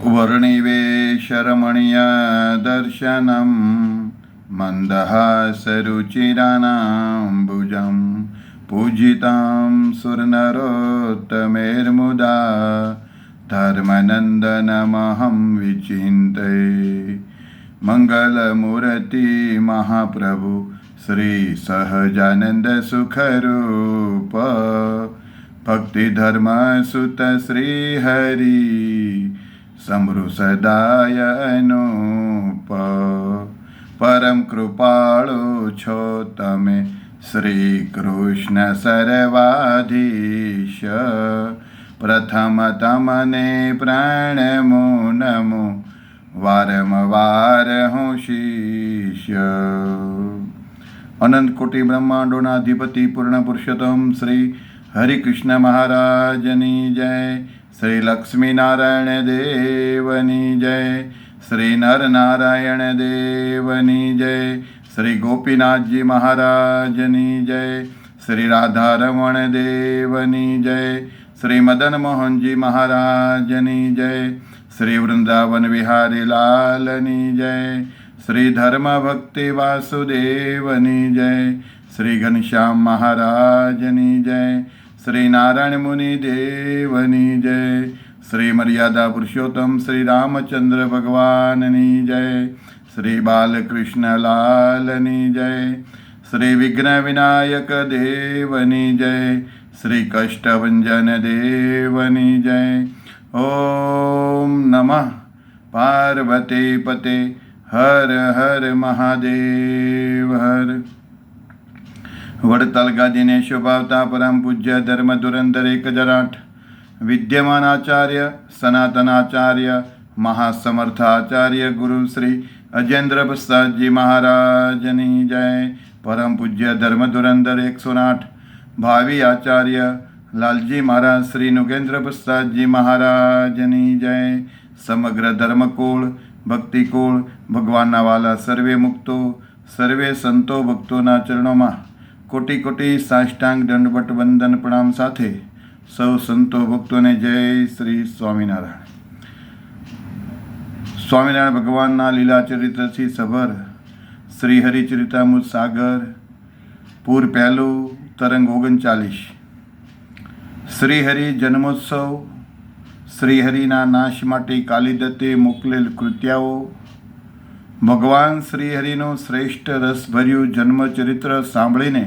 वर्णिवेशरमणीयदर्शनं मन्दहासरुचिराणाम्बुजं पूजितां सुरनरोत्तमैर्मुदा धर्मनन्दनमहं विचिन्तये। मंगलमूर्ति महाप्रभु श्री सहजानंद सुखरूप भक्तिधर्म सुत श्री हरि समृ सदाय अनूप। परम कृपाळु छो तमे श्री कृष्ण सर्वाधीश। प्रथम तमने प्रणमो नमो वारंवार हूँ शिष्य। अनंत कोटि ब्रह्मांडोना अधिपति पूर्ण पुरुषोत्तम श्री हरिकृष्ण महाराजनी जय। श्री लक्ष्मी नारायण देवनी जय। श्री नर नारायण देवनी जय। श्री गोपीनाथ जी महाराजनी जय। श्री राधा रमण देवनी जय। श्री मदन मोहन जी महाराजनी जय। श्री वृंदावन विहारी लालनी जय। श्री धर्म भक्ति वासुदेवनी जय। श्री घनश्याम महाराजनी जय। श्री नारायण मुनि देवनी जय। श्री मर्यादा पुरुषोत्तम श्री रामचंद्र भगवाननी जय। श्री बालकृष्ण लालनी जय। श्री विघ्न विनायक देवनी जय। श्री कष्टभंजन देवनी जय। ओम नमः पार्वती पते हर हर महादेव हर। वडताल गादीने शोभावता परम पूज्य धर्म धुरंधर 1008 विद्यमान आचार्य सनातनाचार्य महासमर्थ आचार्य गुरु श्री अजेंद्र प्रसाद जी महाराजनी जय। परम पूज्य धर्म धुरंधर 108 भावी आचार्य लालजी महाराज श्री नुगेंद्र प्रसाद जी महाराजनी जय। समग्र धर्मकुल भक्तिकुल भगवानना वाला सर्वे मुक्तो सर्वे संतो भक्तोना चरणों कोटि कोटि साष्टांग दंडवट वंदन प्रणाम साथे सौ संतो भक्तों ने जय श्री स्वामीनारायण। स्वामीनारायण भगवानना लीला चरित्रथी सभर श्री हरिचरितामृत सागर पूर पहलू तरंग 39। श्रीहरि जन्मोत्सव श्रीहरिना नाश माटे कालिदत्ते मोकलेल कृत्याओ। भगवान श्रीहरिनो श्रेष्ठ रसभर्यु जन्मचरित्र सांभळीने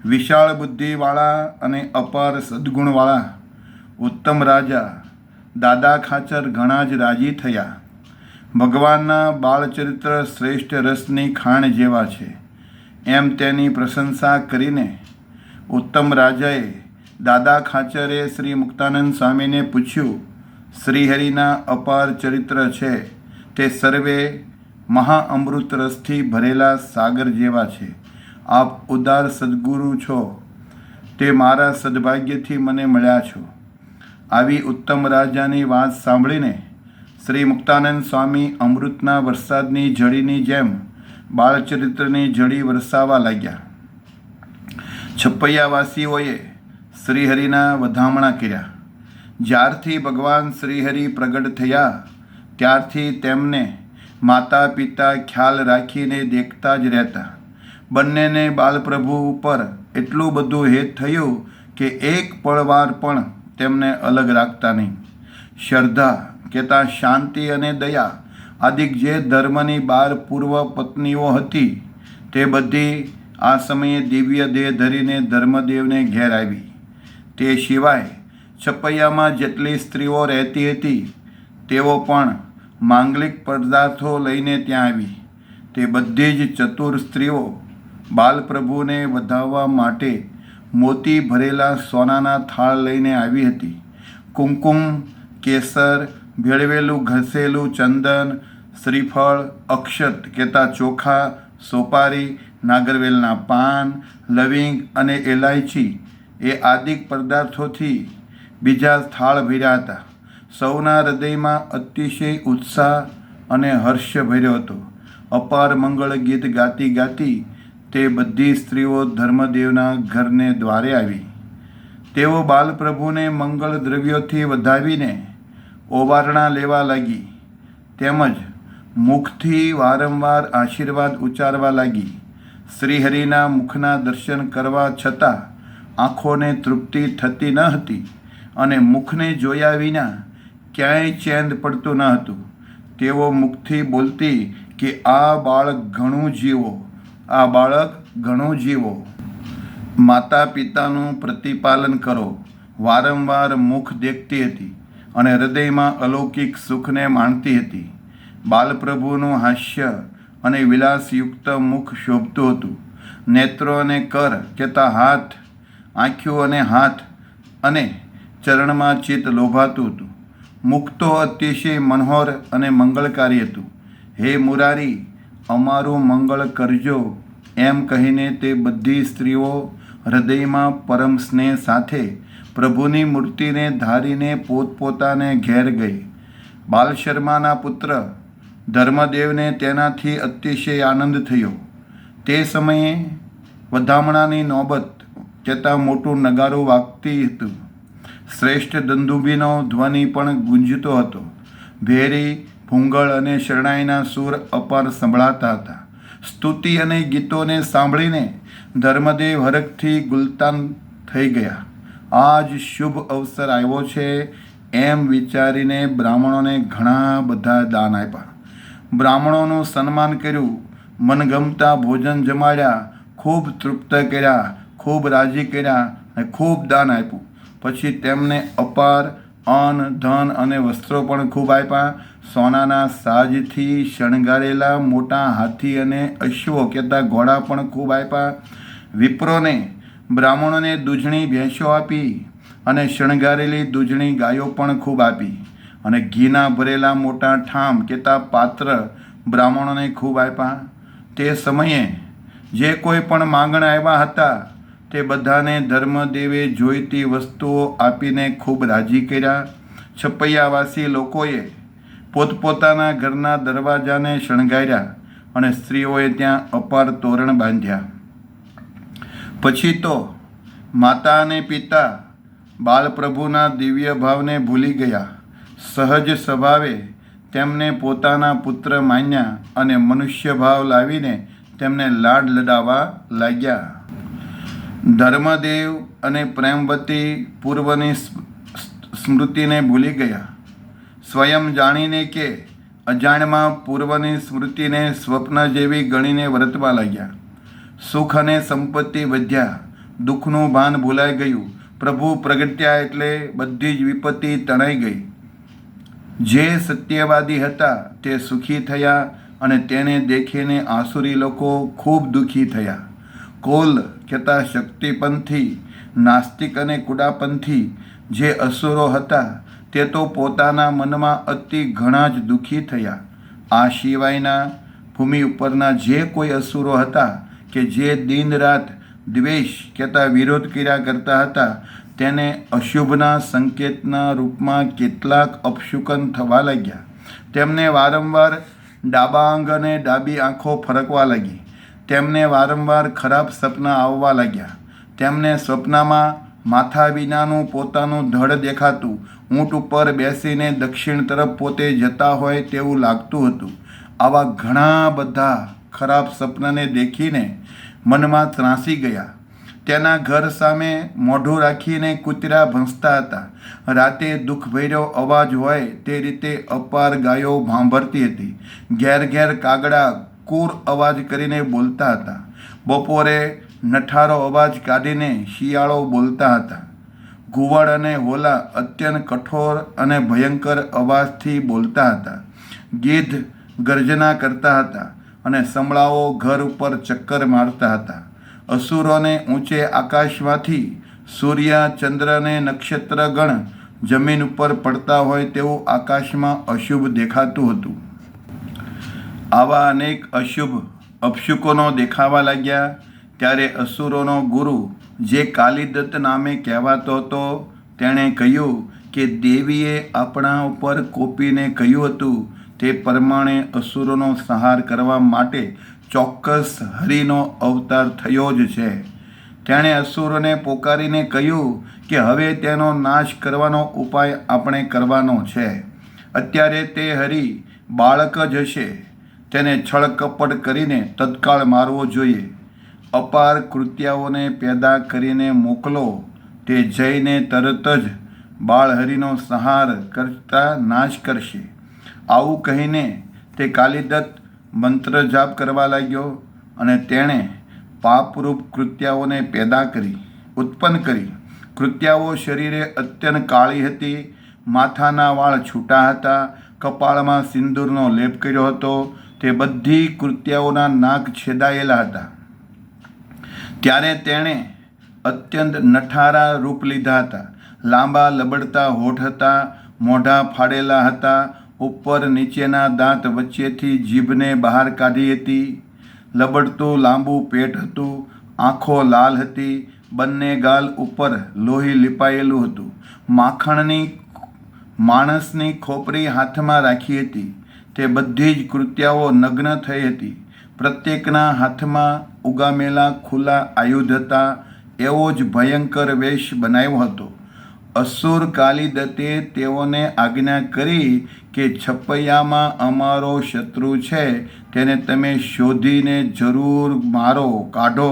विशाळ बुद्धिवाळा अने अपार सद्गुणवाळा उत्तम राजा दादा खाचर घणा ज राजी थया। भगवानना बाळचरित्र श्रेष्ठ रसनी खाण जेवा छे एम तेनी प्रशंसा करीने उत्तम राजाए दादा खाचरे श्री मुक्तानंद स्वामी ने पूछ्यू श्रीहरिना अपार चरित्र छे ते सर्वे महाअमृत रसथी भरेला सागर जेवा छे। आप उदार सद्गुरु छो ते मारा सद्भाग्यथी मने मळ्या छो। आवी उत्तम राजानी वात सांभळीने श्री मुक्तानंद स्वामी अमृतना वरसादनी झड़ीनी जेम बाळचरित्रनी झड़ी वरसावा लाग्या। छप्पैयावासीओए श्रीहरिना वधामणा कर्या। ज्यारथी भगवान श्रीहरि प्रगट थया त्यारथी तेमने माता पिता ख्याल राखीने देखता ज रहता। बंनेने बालप्रभु पर एटलुं बधुं हेत थयुं के एक पळवार पण तेमने अलग राखता नहीं। श्रद्धा केता शांति अने दया आदिक जे धर्मनी 12 पूर्व पत्नीओ हती ते बधी आ समये दिव्य देह धरीने धर्मदेवने घेर आवी। ते सिवाय छपैयामां जेटली स्त्रीओ रहती हती तेओ पण मांगलिक पदार्थो लईने त्यां आवी। ते बधी ज चतुर स्त्रीओ बालप्रभुने વધાવવા માટે મોતી ભરેલા સોનાના થાળ લઈને આવી હતી। કુમકુમ કેસર ભેળવેલું ઘસેલું ચંદન શ્રીફળ અક્ષત કેતા ચોખા સોપારી નાગરવેલના પાન લવિંગ અને એલાયચી એ આદિક પદાર્થોથી બીજા થાળ ભર્યા હતા। સૌના હૃદયમાં અતિશય ઉત્સાહ અને હર્ષ ભર્યો હતો। અપાર મંગળ ગીત ગાતી ગાતી તે બધી સ્ત્રીઓ ધર્મદેવના ઘરને દ્વારે આવી। તેઓ બાલપ્રભુને મંગળ દ્રવ્યોથી વધાવીને ઓવારણા લેવા લાગી, તેમજ મુખથી વારંવાર આશીર્વાદ ઉચ્ચારવા લાગી. શ્રીહરિના મુખના દર્શન કરવા છતાં આંખોને તૃપ્તિ થતી ન હતી અને મુખને જોયા વિના ક્યાંય ચેન પડતું ન હતું. તેઓ મુખથી બોલતી કે આ બાળક ઘણું જીવો, આ બાળક ઘણું જીવો. માતા પિતાનું પ્રતિપાલન કરો વારંવાર મુખ દેખતી હતી અને હૃદયમાં અલૌકિક સુખને માણતી હતી. બાલપ્રભુનું હાસ્ય અને વિલાસયુક્ત મુખ શોભતું હતું. નેત્રો અને કર કહેતા હાથ, આંખ્યો અને હાથ અને ચરણમાં ચિત્ત લોભાતું હતું. મુખ તો અતિશય મનોહર અને મંગળકારી હતું. હે મુરારી, અમારું મંગળ કરજો એમ કહીને તે બધી સ્ત્રીઓ હૃદયમાં પરમ સ્નેહ સાથે પ્રભુની મૂર્તિને ધારીને પોતપોતાને ઘેર ગઈ. બાલશર્માના પુત્ર ધર્મદેવને તેનાથી અતિશય આનંદ થયો. તે સમયે વધામણાની નોબત કહેતા મોટું નગારું વાગતી હતું. શ્રેષ્ઠ દંદુભીનો ધ્વનિ પણ ગુંજતો હતો. ભેરી, ભૂંગળ અને શરણાઈના સૂર અપાર સંભળાતા હતા. સ્તુતિ અને ગીતોને સાંભળીને ધર્મદેવ હરખથી ગુલતાન થઈ ગયા. આજ શુભ અવસર આવ્યો છે એમ વિચારીને બ્રાહ્મણોને ઘણા બધા દાન આપ્યા. બ્રાહ્મણોનું સન્માન કર્યું, મનગમતા ભોજન જમાડ્યા, ખૂબ તૃપ્ત કર્યા, ખૂબ રાજી કર્યા અને ખૂબ દાન આપ્યું. પછી તેમને અપાર અન્ન, ધન અને વસ્ત્રો પણ ખૂબ આપ્યા. સોનાના સાજથી શણગારેલા મોટા હાથી અને અશ્વો કહેતા ઘોડા પણ ખૂબ આપ્યા. વિપ્રોને બ્રાહ્મણોને દૂધણી ભેંસો આપી અને શણગારેલી દૂધણી ગાયો પણ ખૂબ આપી. અને ઘીના ભરેલા મોટા ઠામ કહેતા પાત્ર બ્રાહ્મણોને ખૂબ આપ્યા. તે સમયે જે કોઈ પણ માંગણ આવ્યા હતા તે બધાને ધર્મદેવે જોઈતી વસ્તુઓ આપીને ખૂબ રાજી કર્યા. છપૈયાવાસી લોકોએ પોતપોતાના ઘરના દરવાજાને શણગાર્યા અને સ્ત્રીઓએ ત્યાં અપાર તોરણ બાંધ્યા. પછી તો માતા અને પિતા બાલપ્રભુના દિવ્ય ભાવને ભૂલી ગયા. સહજ સ્વભાવે તેમને પોતાના પુત્ર માન્યા અને મનુષ્ય ભાવ લાવીને તેમને લાડ લડાવવા લાગ્યા. ધર્મદેવ અને પ્રેમવતી પૂર્વની સ્મૃતિને ભૂલી ગયા. સ્વયં જાણીને કે અજાણમાં પૂર્વની સ્મૃતિને સ્વપ્ન જેવી ગણીને વર્તવા લાગ્યા. સુખ અને સંપત્તિ વધ્યા, દુઃખનું ભાન ભૂલાઈ ગયું. પ્રભુ પ્રગટ્યા એટલે બધી જ વિપત્તિ તણાઈ ગઈ. જે સત્યવાદી હતા તે સુખી થયા અને તેને દેખીને આસુરી લોકો ખૂબ દુઃખી થયા. કોલ કહેતા શક્તિપંથી, નાસ્તિક અને કુડાપંથી જે અસુરો હતા તે તો પોતાના મનમાં અતિ ઘણા જ દુઃખી થયા. આ સિવાયના ભૂમિ ઉપરના જે કોઈ અસુરો હતા કે જે દિન રાત દ્વેષ કહેતા વિરોધ કર્યા કરતા હતા તેને અશુભના સંકેતના રૂપમાં કેટલાક અપશુકન થવા લાગ્યા. તેમને વારંવાર ડાબા અંગ અને ડાબી આંખો ફરકવા લાગી. તેમને વારંવાર ખરાબ સપના આવવા લાગ્યા. તેમને સ્વપ્નમાં માથા વિનાનું પોતાનું ધડ દેખાતું. ઊંટ ઉપર બેસીને દક્ષિણ તરફ પોતે જતા હોય તેવું લાગતું હતું. આવા ઘણા બધા ખરાબ સપનાને દેખીને મનમાં ત્રાસી ગયા. તેના ઘર સામે મોઢું રાખીને કૂતરા ભસતા હતા. રાતે દુઃખભર્યો અવાજ હોય તે રીતે અપાર ગાયો ભાંભરતી હતી. ઘેર ઘેર કાગડા કુર અવાજ કરીને બોલતા હતા. બપોરે નઠારો અવાજ કાઢીને શિયાળો બોલતા હતા. ઘુવડ અને હોલા અત્યંત કઠોર અને ભયંકર અવાજથી બોલતા હતા. ગીધ ગર્જના કરતા હતા અને સમળાઓ ઘર ઉપર ચક્કર મારતા હતા. અસુરોને ઊંચે આકાશમાંથી સૂર્ય, ચંદ્ર અને નક્ષત્રગણ જમીન ઉપર પડતા હોય તેવું આકાશમાં અશુભ દેખાતું હતું. આવા અનેક અશુભ અપશુકનો દેખાવા લાગ્યા. ત્યારે અસુરોનો ગુરુ જે કાલિદત્ત નામે કહેવાતો હતો તેણે કહ્યું કે દેવીએ આપણા ઉપર કોપીને કહ્યું હતું તે પ્રમાણે અસુરોનો સંહાર કરવા માટે ચોક્કસ હરિનો અવતાર થયો જ છે. તેણે અસુરોને પોકારીને કહ્યું કે હવે તેનો નાશ કરવાનો ઉપાય આપણે કરવાનો છે. અત્યારે તે હરિ બાળક જ હશે, તેને છળકપટ કરીને તત્કાળ મારવો જોઈએ. અપાર કૃત્યાઓને પેદા કરીને મોકલો, તે જઈને તરત જ બાળહરિનો સંહાર કરતા નાશ કરશે. આવું કહીને તે કાલિદત્ત મંત્ર જાપ કરવા લાગ્યો અને તેણે પાપરૂપ કૃત્યાઓને પેદા કરી ઉત્પન્ન કરી. કૃત્યાઓ શરીરે અત્યંત કાળી હતી, માથાના વાળ છૂટા હતા, કપાળમાં સિંદૂરનો લેપ કર્યો હતો. તે બધી કૃત્યાઓના નાક છેદાયેલા હતા. ત્યારે તેણે અત્યંત નઠારા રૂપ લીધા હતા. લાંબા લબડતા હોઠ હતા, મોઢા ફાડેલા હતા, ઉપર નીચેના દાંત વચ્ચેથી જીભને બહાર કાઢી હતી. લબડતું લાંબુ પેટ હતું, આંખો લાલ હતી, બંને ગાલ ઉપર લોહી લીપાયેલું હતું. માણસની ખોપરી હાથમાં રાખી હતી. તે બધી જ કૃત્યાઓ નગ્ન થઈ હતી. પ્રત્યેકના હાથમાં ઉગામેલા ખુલ્લા આયુધ હતા. એવો જ ભયંકર વેશ બનાવ્યો હતો. અસુર કાલિદત્તે તેઓને આજ્ઞા કરી કે છપૈયામાં અમારો શત્રુ છે, તેને તમે શોધીને જરૂર મારો, કાઢો.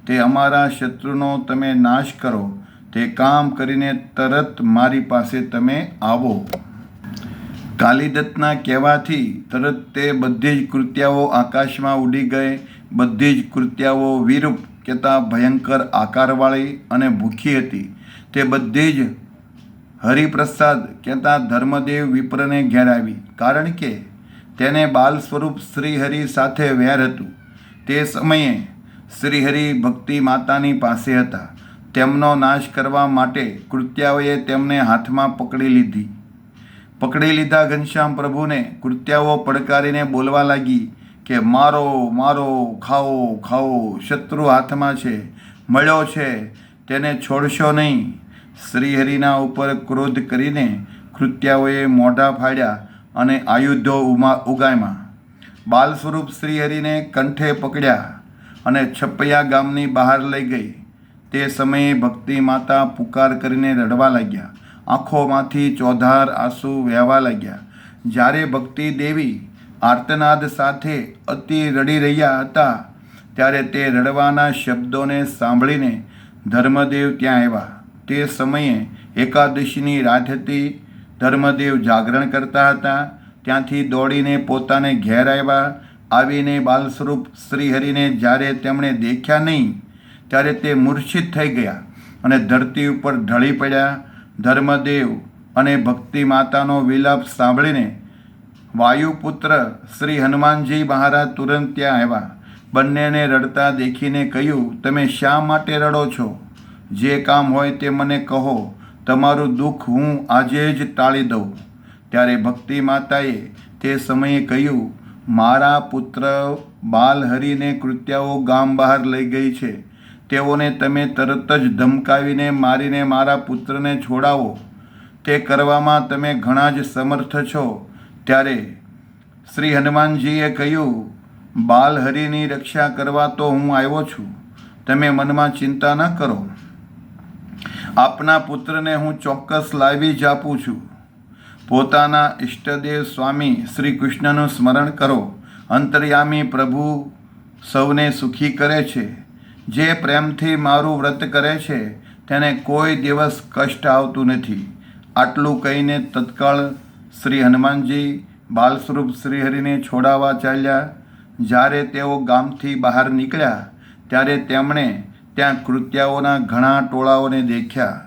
તે અમારા શત્રુનો તમે નાશ કરો. તે કામ કરીને તરત મારી પાસે તમે આવો. કાલિદત્તના કહેવાથી તરત તે બધી જ કૃત્યાઓ આકાશમાં ઉડી ગઈ. બધી જ કૃત્યાઓ વિરૂપ કહેતા ભયંકર આકારવાળી અને ભૂખી હતી. તે બધી જ હરિપ્રસાદ કહેતા ધર્મદેવ વિપ્રને ઘેર આવી, કારણ કે તેને બાલ સ્વરૂપ શ્રીહરિ સાથે વેર હતું. તે સમયે શ્રીહરિ ભક્તિ માતાની પાસે હતા. તેમનો નાશ કરવા માટે કૃત્યાઓએ તેમને હાથમાં પકડી લીધા. ઘનશ્યામ પ્રભુને કૃત્યાઓ પડકારીને બોલવા લાગી કે મારો, મારો, ખાઓ, ખાઓ, શત્રુ હાથમાં છે, મળ્યો છે, તેને છોડશો નહીં. શ્રીહરિના ઉપર ક્રોધ કરીને કૃત્યાઓએ મોઢા ફાડ્યા અને આયુધો ઉગામ્યા. બાલ સ્વરૂપ શ્રીહરિને કંઠે પકડ્યા અને છપૈયા ગામની બહાર લઈ ગઈ. તે સમયે ભક્તિ માતા પુકાર કરીને રડવા લાગ્યા. આંખોમાંથી ચોધાર આંસુ વહેવા લાગ્યા. જ્યારે ભક્તિ દેવી આર્તનાદ સાથે અતિ રડી રહ્યા હતા, ત્યારે તે રડવાના શબ્દોને સાંભળીને ધર્મદેવ ત્યાં આવ્યા. તે સમયે એકાદશીની રાત હતી. ધર્મદેવ જાગરણ કરતા હતા. ત્યાંથી દોડીને પોતાને ઘેર આવ્યા. આવીને બાલ સ્વરૂપ શ્રીહરિને જ્યારે તેમણે દેખ્યા નહીં, ત્યારે તે મૂર્છિત થઈ ગયા અને ધરતી ઉપર ઢળી પડ્યા. ધર્મદેવ અને ભક્તિ માતાનો વિલાપ સાંભળીને વાયુપુત્ર શ્રી હનુમાનજી મહારાજ તુરંત ત્યાં આવ્યા. બંનેને રડતા દેખીને કહ્યું, તમે શા માટે રડો છો? જે કામ હોય તે મને કહો, તમારું દુઃખ હું આજે જ ટાળી દઉં. ત્યારે ભક્તિ માતાએ તે સમયે કહ્યું, મારા પુત્ર બાલહરિને કૃત્યાઓ ગામ બહાર લઈ ગઈ છે. તેઓને તમે તરત જ ધમકાવીને મારીને મારા પુત્રને છોડાવો. તે કરવામાં તમે ઘણા જ સમર્થ છો. ત્યારે શ્રી હનુમાનજીએ કહ્યું, બાલહરિની રક્ષા કરવા તો હું આવ્યો છું. તમે મનમાં ચિંતા ન કરો. આપના પુત્રને હું ચોક્કસ લાવી જ આપું છું. પોતાના ઈષ્ટદેવ સ્વામી શ્રી કૃષ્ણનું સ્મરણ કરો. અંતર્યામી પ્રભુ સૌને સુખી કરે છે. જે પ્રેમથી મારું વ્રત કરે છે, તેને કોઈ દિવસ કષ્ટ આવતું નથી. આટલું કહીને તત્કાળ શ્રી હનુમાનજી બાલ સ્વરૂપ શ્રીહરિને છોડાવવા ચાલ્યા. જ્યારે તેઓ ગામથી બહાર નીકળ્યા, ત્યારે તેમણે ત્યાં કૃત્યાઓના ઘણા ટોળાઓને દેખ્યા.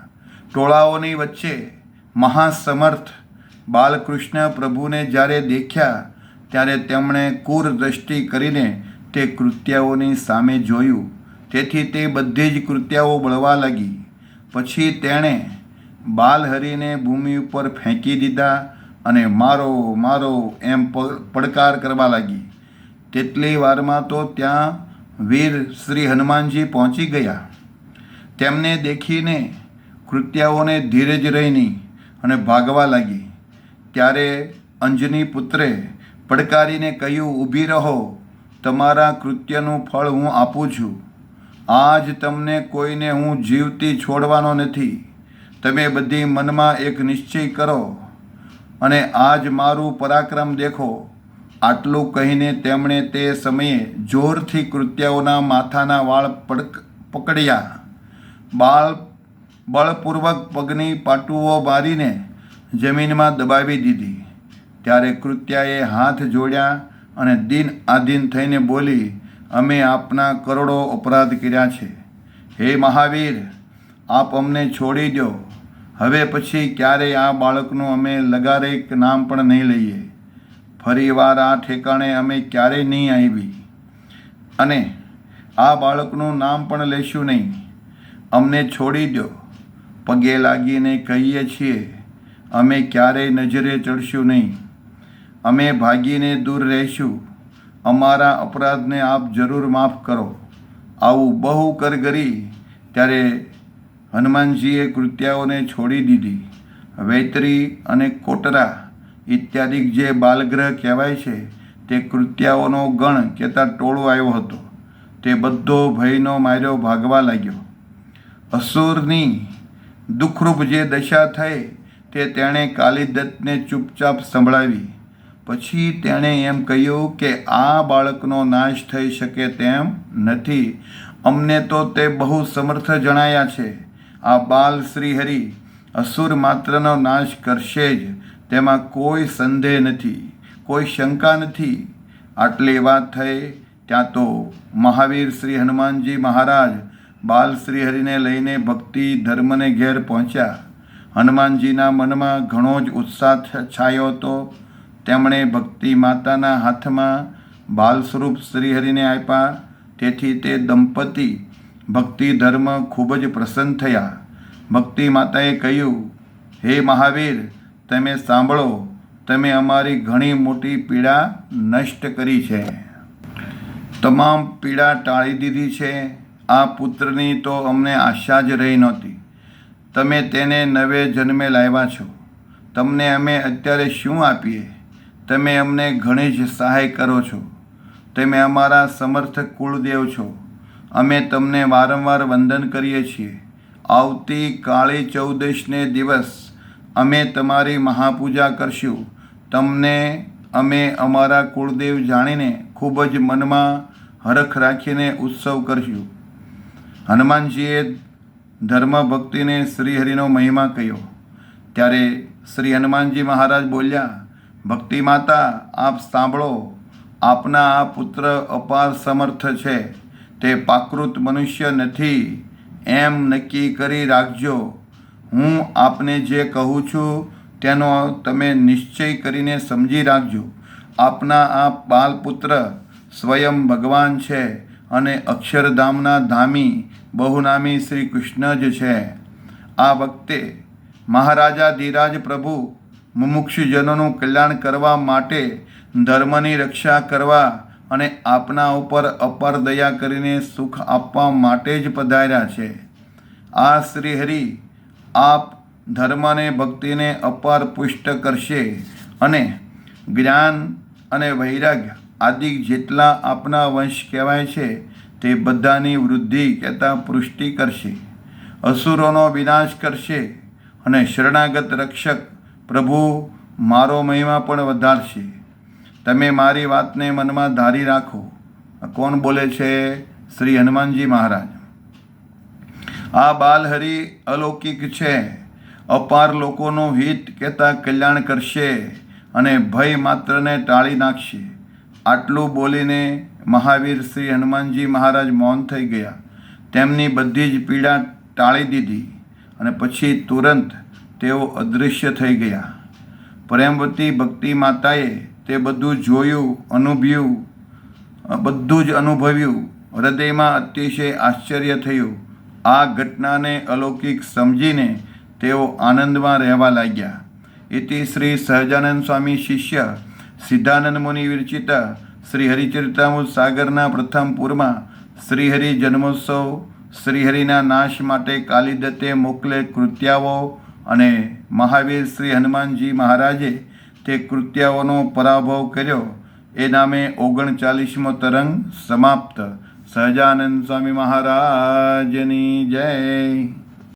ટોળાઓની વચ્ચે મહાસમર્થ બાલકૃષ્ણ પ્રભુને જ્યારે દેખ્યા, ત્યારે તેમણે ક્રૂર દ્રષ્ટિ કરીને તે કૃત્યાઓની સામે જોયું. તેથી તે બધી જ કૃત્યાઓ બળવા લાગી. પછી તેણે બાલહરિને ભૂમિ ઉપર ફેંકી દીધા અને મારો, મારો એમ પડકાર કરવા લાગી. તેટલી વારમાં તો ત્યાં વીર શ્રી હનુમાનજી પહોંચી ગયા. તેમને દેખીને કૃત્યાઓને ધીરજ રહી નહીં અને ભાગવા લાગી. ત્યારે અંજની પુત્રે પડકારીને કહ્યું, ઊભી રહો, તમારા કૃત્યનું ફળ હું આપું છું. આજ તમને કોઈને હું જીવતી છોડવાનો નથી. તમે બધી મનમાં એક નિશ્ચય કરો. અને આજ મારું પરાક્રમ દેખો. આટલું કહીને તેમણે તે સમયે જોરથી કૃત્યાઓના માથાના વાળ પકડ્યા. બળપૂર્વક પગની પાટુઓ મારીને જમીનમાં દબાવી દીધી. ત્યારે કૃત્યાએ હાથ જોડ્યા અને દિન આધીન થઈને બોલી, અમે આપના કરોડો અપરાધ કર્યા છે. હે મહાવીર, આપ અમને છોડી દો. હવે પછી ક્યારેય આ બાળકનું અમે લગારેક નામ પણ નહીં લઈએ. ફરીવાર આ ઠેકાણે અમે ક્યારેય નહીં આવી અને આ બાળકનું નામ પણ લઈશું નહીં. અમને છોડી દો. પગે લાગીને કહીએ છીએ, અમે ક્યારેય નજરે ચડશું નહીં. અમે ભાગીને દૂર રહીશું. અમારા અપરાધને આપ જરૂર માફ કરો. આવું બહુ કરગરી ત્યારે હનુમાનજીએ કૃત્યાઓને છોડી દીધી. વૈતરી અને કોટરા ઇત્યાદિ જે બાલગ્રહ કહેવાય છે તે કૃત્યાઓનો ગણ કહેતા ટોળું આવ્યો હતો. તે બધો ભયનો માર્યો ભાગવા લાગ્યો. અસુરની દુઃખરૂપ જે દશા થઈ તે તેણે કાલિદત્તને ચૂપચાપ સંભળાવી. પછી તેણે એમ કહ્યું કે આ બાળકનો નાશ થઈ શકે તેમ નથી. અમને તો તે બહુ સમર્થ જણાયા છે. આ બાલ શ્રીહરિ અસુર માત્રનો નાશ કરશે જ, તેમાં કોઈ સંદેહ નથી, કોઈ શંકા નથી. આટલી વાત થઈ ત્યાં તો મહાવીર શ્રી હનુમાનજી મહારાજ બાલ શ્રીહરિને લઈને ભક્તિ ધર્મને ઘેર પહોંચ્યા. હનુમાનજીના મનમાં ઘણો જ ઉત્સાહ છાયો હતો. તેમણે ભક્તિ માતાના હાથમાં બાલ સ્વરૂપ શ્રીહરિને આપ્યા. તેથી તે દંપતી ભક્તિ ધર્મ ખૂબ જ પ્રસન્ન થયા. ભક્તિ માતાએ કહ્યું, હે મહાવીર, તમે સાંભળો, તમે અમારી ઘણી મોટી પીડા નષ્ટ કરી છે. તમામ પીડા ટાળી દીધી છે. આ પુત્રની તો અમને આશા જ રહી નહોતી. તમે તેને નવે જન્મે લાવ્યા છો. તમને અમે અત્યારે શું આપીએ? તમે અમને ઘણી જ સહાય કરો છો. તમે અમારા સમર્થ કુળદેવ છો. અમે તમને વારંવાર વંદન કરીએ છીએ. આવતી કાળી ચૌદશને દિવસ અમે તમારી મહાપૂજા કરશું. તમને અમે અમારા કુળદેવ જાણીને ખૂબ જ મનમાં હરખ રાખીને ઉત્સવ કરશું. હનુમાનજીએ ધર્મ ભક્તિને શ્રીહરિનો મહિમા કહ્યો. ત્યારે શ્રી હનુમાનજી મહારાજ બોલ્યા, ભક્તિ માતા, આપ સાંભળો. આપના આ પુત્ર અપાર સમર્થ છે. તે પ્રાકૃત મનુષ્ય નથી એમ નક્કી કરી રાખજો. હું આપને જે કહું છું તેનો તમે નિશ્ચય કરીને સમજી રાખજો. આપના આ બાલપુત્ર સ્વયં ભગવાન છે અને અક્ષરધામના ધામી બહુનામી શ્રી કૃષ્ણ જ છે. આ વખતે મહારાજા ધીરાજ પ્રભુ મુમુક્ષુજનોનું કલ્યાણ કરવા માટે, ધર્મની રક્ષા કરવા અને આપના ઉપર અપાર દયા કરીને સુખ આપવા માટે જ પધાર્યા છે. આ શ્રીહરિ આપ ધર્મ અને ભક્તિને અપાર પુષ્ટ કરશે અને જ્ઞાન અને વૈરાગ્ય આદિ જેટલા આપના વંશ કહેવાય છે તે બધાની વૃદ્ધિ કહેતા પુષ્ટિ કરશે. અસુરોનો વિનાશ કરશે અને શરણાગત રક્ષક પ્રભુ મારો મહિમા પણ વધારશે. તમે મારી વાતને મનમાં ધારી રાખો. કોણ બોલે છે? શ્રી હનુમાનજી મહારાજ. આ બાલહરિ અલૌકિક છે. અપાર લોકોનું હિત કહેતા કલ્યાણ કરશે અને ભય માત્રને ટાળી નાખશે. આટલું બોલીને મહાવીર શ્રી હનુમાનજી મહારાજ મૌન થઈ ગયા. તેમની બધી જ પીડા ટાળી દીધી અને પછી તુરંત તેઓ અદૃશ્ય થઈ ગયા. પ્રેમવતી ભક્તિ માતાએ તે બધું જોયું, બધું જ અનુભવ્યું. હૃદયમાં અતિશય આશ્ચર્ય થયું. આ ઘટનાને અલૌકિક સમજીને તેઓ આનંદમાં રહેવા લાગ્યા. ઇતિ શ્રી સહજાનંદ સ્વામી શિષ્ય સિદ્ધાનંદ મુનિ વિરચિત શ્રી હરિચરિતામૃત સાગરના પ્રથમ પૂરમાં શ્રીહરિ જન્મોત્સવ, શ્રીહરિના નાશ માટે કાલિદત્તે મોકલે કૃત્યાઓ અને મહાવીર શ્રી હનુમાનજી મહારાજે તે કૃત્યાઓનો પરાભવ કર્યો એ નામે 39મો તરંગ સમાપ્ત. સહજાનંદ સ્વામી મહારાજની જય.